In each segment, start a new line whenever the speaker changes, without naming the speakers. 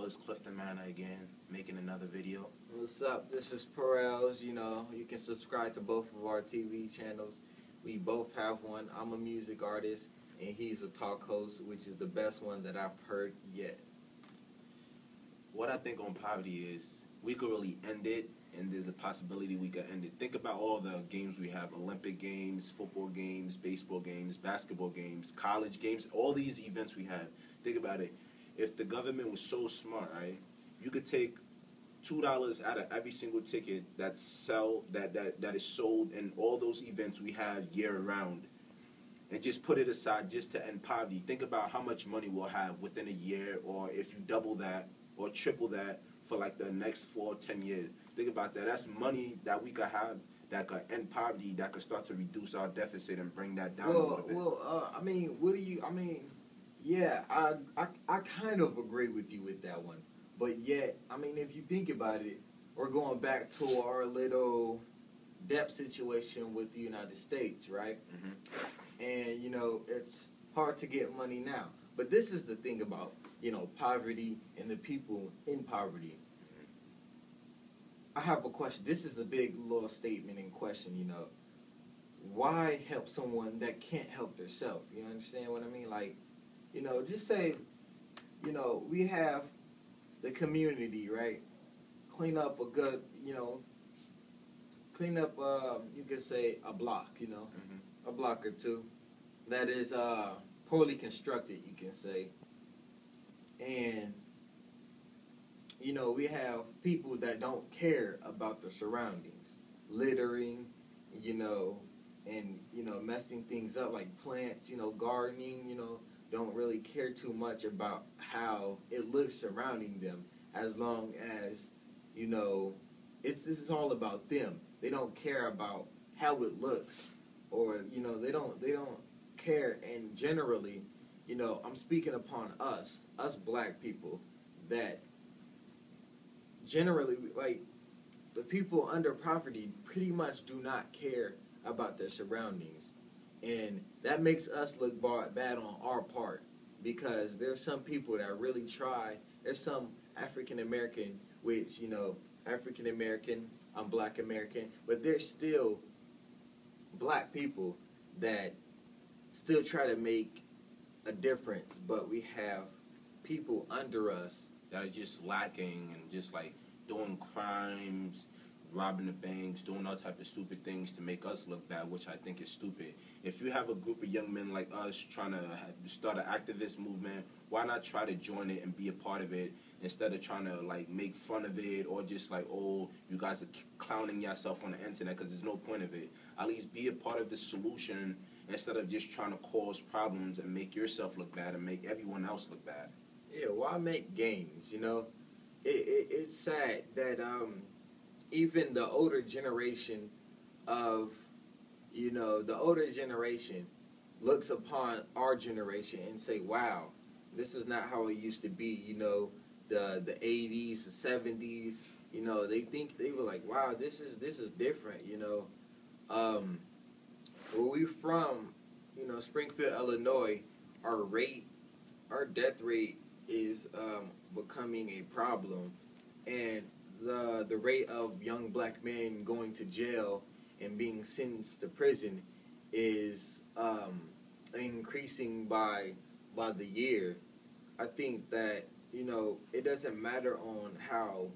It's Clifton Manneh again, making another video.
What's up? This is Pirrelz. You know, you can subscribe to both of our TV channels. We both have one. I'm a music artist, and he's a talk host, which is the best one that I've heard yet.
What I think on poverty is we could really end it, and there's a possibility we could end it. Think about all the games we have: Olympic games, football games, baseball games, basketball games, college games, all these events we have. Think about it. If the government was so smart, right, you could take $2 out of every single ticket that is sold in all those events we have year round, and just put it aside just to end poverty. Think about how much money we'll have within a year, or if you double that or triple that for like the next 4 or 10 years. Think about that. That's money that we could have that could end poverty, that could start to reduce our deficit and bring that down a little bit.
Yeah, I kind of agree with you with that one. But yet, I mean, if you think about it, we're going back to our little debt situation with the United States, right? Mm-hmm. And, you know, it's hard to get money now. But this is the thing about, you know, poverty and the people in poverty. I have a question. This is a big little statement in question, you know. Why help someone that can't help themselves? You understand what I mean? Like, you know, just say, you know, we have the community, right? Clean up a good, you know, you could say a block, you know, a block or two that is poorly constructed, you can say. And, you know, we have people that don't care about the surroundings, littering, you know, and, you know, messing things up like plants, you know, gardening, you know, don't really care too much about how it looks surrounding them, as long as, you know, this is all about them. They don't care about how it looks, or, you know, they don't care. And generally, you know, I'm speaking upon us black people, that generally, like, the people under poverty pretty much do not care about their surroundings. And that makes us look bad on our part, because there's some people that really try. There's some African American, which, you know, African American, I'm Black American, but there's still black people that still try to make a difference. But we have people under us
that are just lacking and just like doing crimes, robbing the banks, doing all type of stupid things to make us look bad, which I think is stupid. If you have a group of young men like us trying to start an activist movement, why not try to join it and be a part of it, instead of trying to like make fun of it, or just like, oh, you guys are clowning yourself on the internet, because there's no point of it. At least be a part of the solution, instead of just trying to cause problems and make yourself look bad and make everyone else look bad.
Yeah, why make games, you know? It's sad that even the older generation looks upon our generation and say, wow, this is not how it used to be, you know, the 80s, the 70s, you know, they were like, wow, this is different, you know. Where we from, you know, Springfield, Illinois, our death rate is becoming a problem, and the rate of young black men going to jail and being sentenced to prison is increasing by the year. I think that, you know, it doesn't matter on how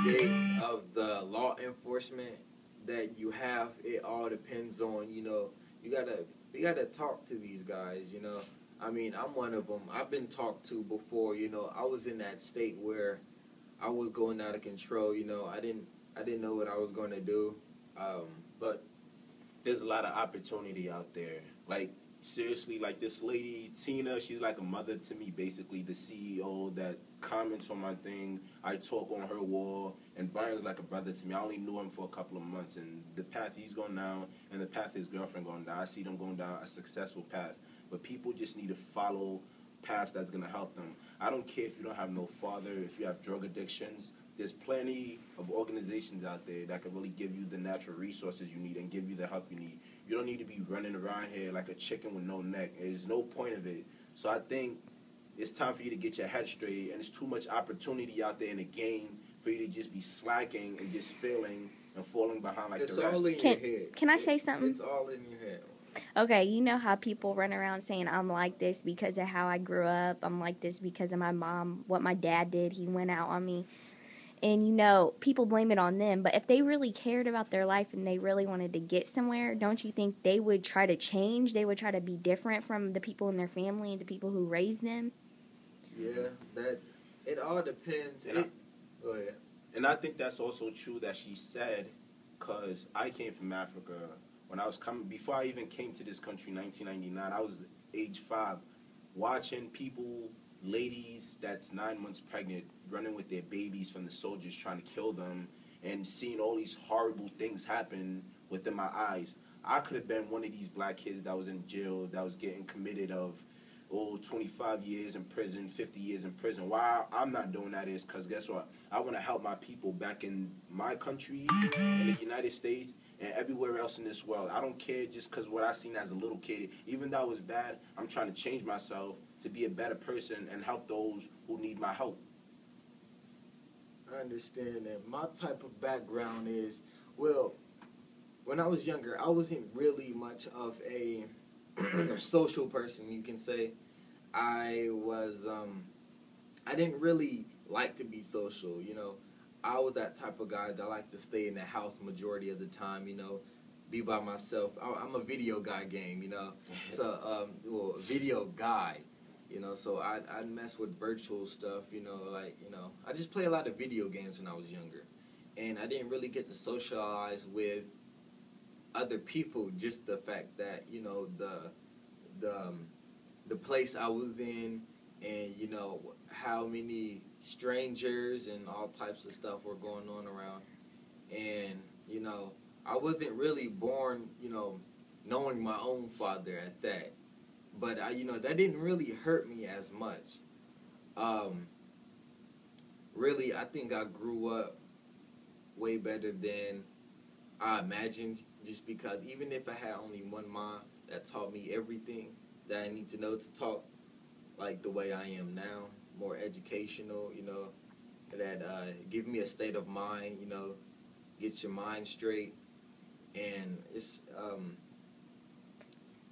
big of the law enforcement that you have. It all depends on, you know, we gotta talk to these guys, you know. I mean, I'm one of them. I've been talked to before, you know. I was in that state where I was going out of control, you know. I didn't know what I was going to do.
But there's a lot of opportunity out there. Like, seriously, like this lady, Tina, she's like a mother to me, basically, the CEO that comments on my thing. I talk on her wall, and Brian's like a brother to me. I only knew him for a couple of months, and the path he's going down and the path his girlfriend going down, I see them going down a successful path. But people just need to follow paths that's going to help them. I don't care if you don't have no father, if you have drug addictions. There's plenty of organizations out there that can really give you the natural resources you need and give you the help you need. You don't need to be running around here like a chicken with no neck. There's no point of it. So I think it's time for you to get your head straight, and there's too much opportunity out there in the game for you to just be slacking and just failing and falling behind like
It's
the rest.
all in your head.
Can I say something?
It's all in your head.
Okay, you know how people run around saying I'm like this because of how I grew up. I'm like this because of my mom, what my dad did. He went out on me. And, you know, people blame it on them. But if they really cared about their life and they really wanted to get somewhere, don't you think they would try to change? They would try to be different from the people in their family and the people who raised them?
Yeah, that it all depends. Go ahead.
And I think that's also true that she said, because I came from Africa. When I was coming, before I even came to this country in 1999, I was age 5, watching people, ladies that's 9 months pregnant, running with their babies from the soldiers trying to kill them, and seeing all these horrible things happen within my eyes. I could have been one of these black kids that was in jail, that was getting committed of 25 years in prison, 50 years in prison. Why I'm not doing that is because guess what? I want to help my people back in my country, in the United States, and everywhere else in this world. I don't care just because what I seen as a little kid. Even though it was bad, I'm trying to change myself to be a better person and help those who need my help.
I understand that. My type of background is, well, when I was younger, I wasn't really much of a social person, you can say. I didn't really like to be social, you know. I was that type of guy that liked to stay in the house majority of the time, you know, be by myself. I'm a video guy game, you know. So, video guy, you know, so I'd mess with virtual stuff, you know, like, you know. I just play a lot of video games when I was younger. And I didn't really get to socialize with other people, just the fact that, you know, the place I was in, and, you know, how many strangers and all types of stuff were going on around. And, you know, I wasn't really born, you know, knowing my own father at that. But, you know, that didn't really hurt me as much. Really, I think I grew up way better than I imagined, just because even if I had only one mom that taught me everything that I need to know to talk like the way I am now, more educational, you know, that give me a state of mind, you know, get your mind straight. And it's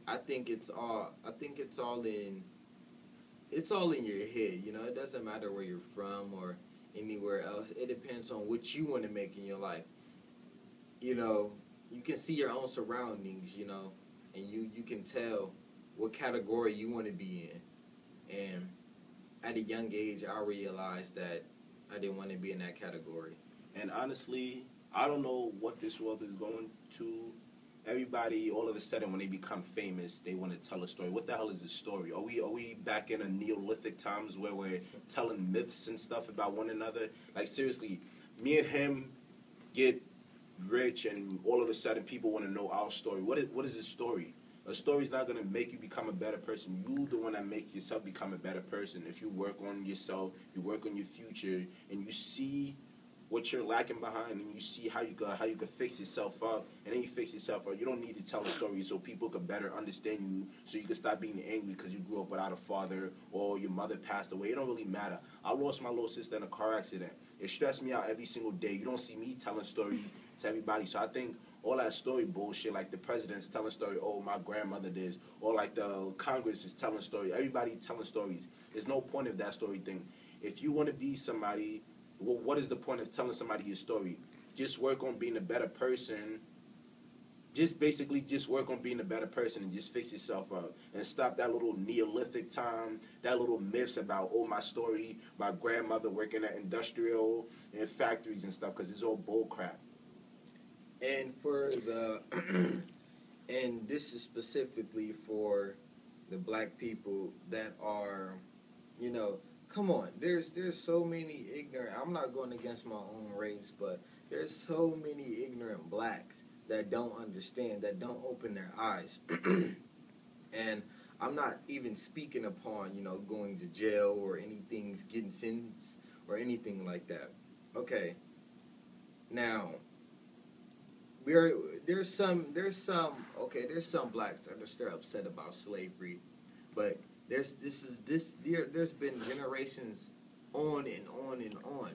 I think it's all in your head, you know. It doesn't matter where you're from or anywhere else. It depends on what you want to make in your life. You know, you can see your own surroundings, you know, and you can tell what category you want to be in. And at a young age, I realized that I didn't want to be in that category.
And honestly, I don't know what this world is going to. Everybody, all of a sudden, when they become famous, they want to tell a story. What the hell is a story? Are we back in a Neolithic times where we're telling myths and stuff about one another? Like, seriously, me and him get rich, and all of a sudden, people want to know our story. What is a story? A story is not going to make you become a better person. You the one that makes yourself become a better person. If you work on yourself, you work on your future, and you see what you're lacking behind, and you see how you can fix yourself up, and then you fix yourself up. You don't need to tell a story so people can better understand you, so you can stop being angry because you grew up without a father or your mother passed away. It don't really matter. I lost my little sister in a car accident. It stressed me out every single day. You don't see me telling story to everybody. So I think all that story bullshit, like the president's telling story, oh, my grandmother did, or like the Congress is telling story. Everybody telling stories. There's no point of that story thing. If you want to be somebody, well, what is the point of telling somebody your story? Just work on being a better person. Just work on being a better person and just fix yourself up. And stop that little Neolithic time, that little myths about, oh, my story, my grandmother working at industrial and factories and stuff, because it's all bull crap.
And and this is specifically for the black people that are, you know, come on, there's so many ignorant, I'm not going against my own race, but there's so many ignorant blacks that don't understand, that don't open their eyes. And I'm not even speaking upon, you know, going to jail or anything, getting sentenced or anything like that. Okay. Now, there's some blacks that are still upset about slavery, but There's been generations on and on and on.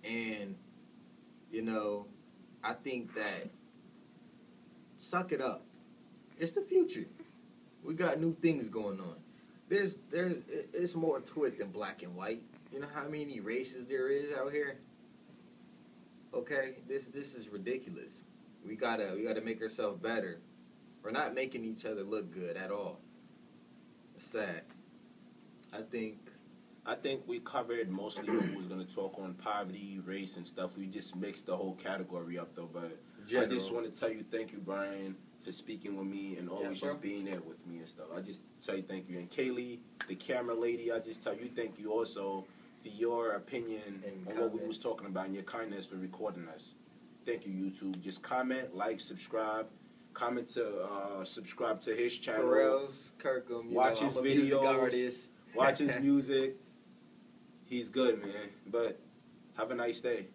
And, you know, I think that suck it up. It's the future. We got new things going on. It's more to it than black and white. You know how many races there is out here? Okay, this is ridiculous. We gotta make ourselves better. We're not making each other look good at all. It's sad. I think
we covered mostly what we was going to talk on poverty, race, and stuff. We just mixed the whole category up, though. But I just want to tell you thank you, Brian, for speaking with me and always just being there with me and stuff. I just tell you thank you. And Kaylee, the camera lady, I just tell you thank you also for your opinion on what we was talking about and your kindness for recording us. Thank you, YouTube. Just comment, like, subscribe. Comment to subscribe to his channel.
Pirrelz, Kirkham,
watch his videos. Watch his music. He's good, man. But have a nice day.